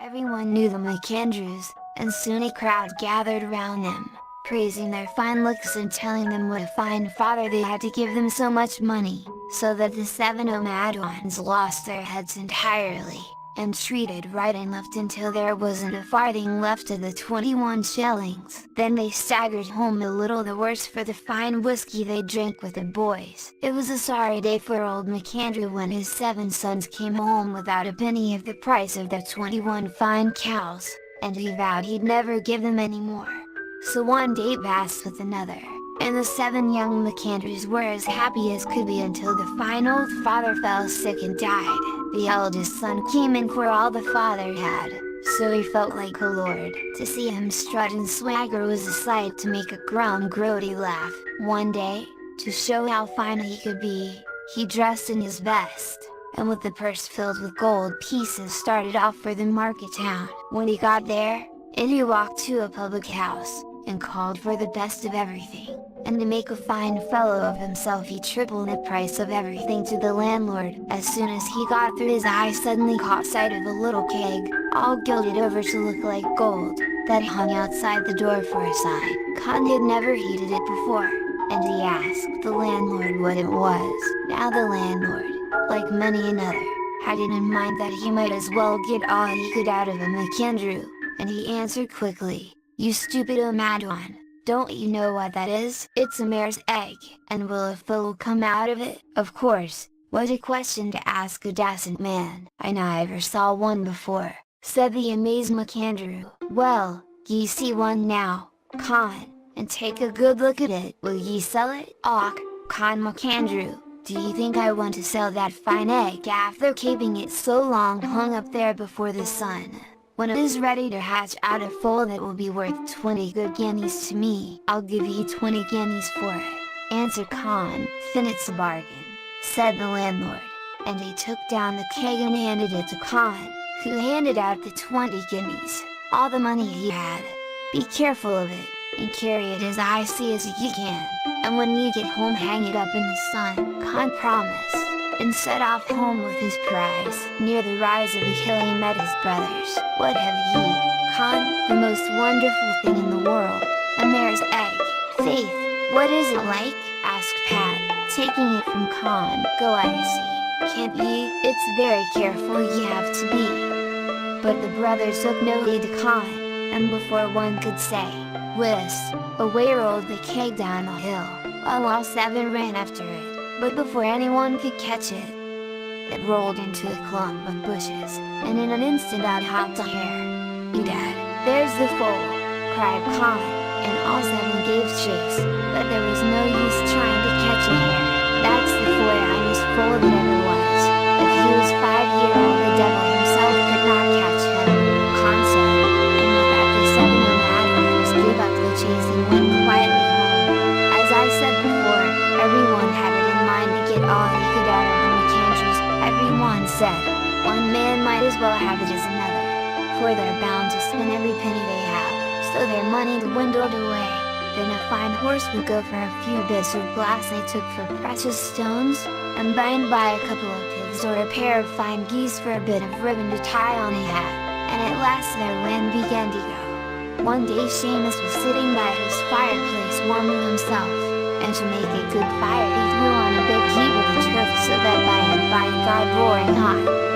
Everyone knew the McAndrews, and soon a crowd gathered around them, praising their fine looks and telling them what a fine father they had to give them so much money, so that the 7 O'Madwans lost their heads entirely, and treated right and left until there wasn't a farthing left of the 21 shillings. Then they staggered home a little the worse for the fine whiskey they drank with the boys. It was a sorry day for old McAndrew when his 7 sons came home without a penny of the price of their 21 fine cows, and he vowed he'd never give them any more. So one day passed with another, and the 7 young McAndrews were as happy as could be until the fine old father fell sick and died. The eldest son came in for all the father had, so he felt like a lord. To see him strut and swagger was a sight to make a grum grody laugh. One day, to show how fine he could be, he dressed in his best, and with the purse filled with gold pieces started off for the market town. When he got there, in he walked to a public house, and called for the best of everything, and to make a fine fellow of himself he tripled the price of everything to the landlord. As soon as he got through, his eye suddenly caught sight of a little keg, all gilded over to look like gold, that hung outside the door for a sign. Con had never heeded it before, and he asked the landlord what it was. Now the landlord, like many another, had it in mind that he might as well get all he could out of a McAndrew, and he answered quickly, "You stupid O'Madwan, don't you know what that is? It's a mare's egg, and will a foal come out of it?" Of course, what a question to ask a dacent man! "I never saw one before," said the amazed McAndrew. "Well, ye see one now, Con, and take a good look at it. Will ye sell it?" "Och, Con McAndrew, do ye think I want to sell that fine egg after keeping it so long hung up there before the sun? When it is ready to hatch out a foal that will be worth 20 good guineas to me, I'll give ye 20 guineas for it," answered Con. "Then it's a bargain," said the landlord, and he took down the keg and handed it to Con, who handed out the 20 guineas, all the money he had. "Be careful of it, and carry it as I see as ye can, and when ye get home hang it up in the sun," Con promised, and set off home with his prize. Near the rise of the hill he met his brothers. "What have ye, Con?" "The most wonderful thing in the world, a mare's egg." "Faith, what is it like?" asked Pat, taking it from Con. "Go icy, can't ye? It's very careful ye have to be." But the brothers took no heed to Con, and before one could say, whist, away rolled the keg down the hill, while all 7 ran after it. But before anyone could catch it, it rolled into a clump of bushes, and in an instant out hopped a hare. "Bedad, there's the foal!" cried Con, and all 7 gave chase, but there was no use trying to catch a hare. "That's the finest foal that ever was. If he was 5-year-old, the devil himself could not catch him," Con said, and with that the 7 O'Madwans gave up the chase and went quietly home. As I said before, everyone had it in mind to get all he could out of the McAndrews. Everyone said, one man might as well have it as another, for they're bound to spend every penny they have, so their money dwindled away. Then a fine horse would go for a few bits of glass they took for precious stones, and by and by a couple of pigs or a pair of fine geese for a bit of ribbon to tie on a hat, and at last their wind began to go. One day Seamus was sitting by his fireplace warming himself, and to make a good fire he threw on a big heap of turf so that by and by it got roaring hot.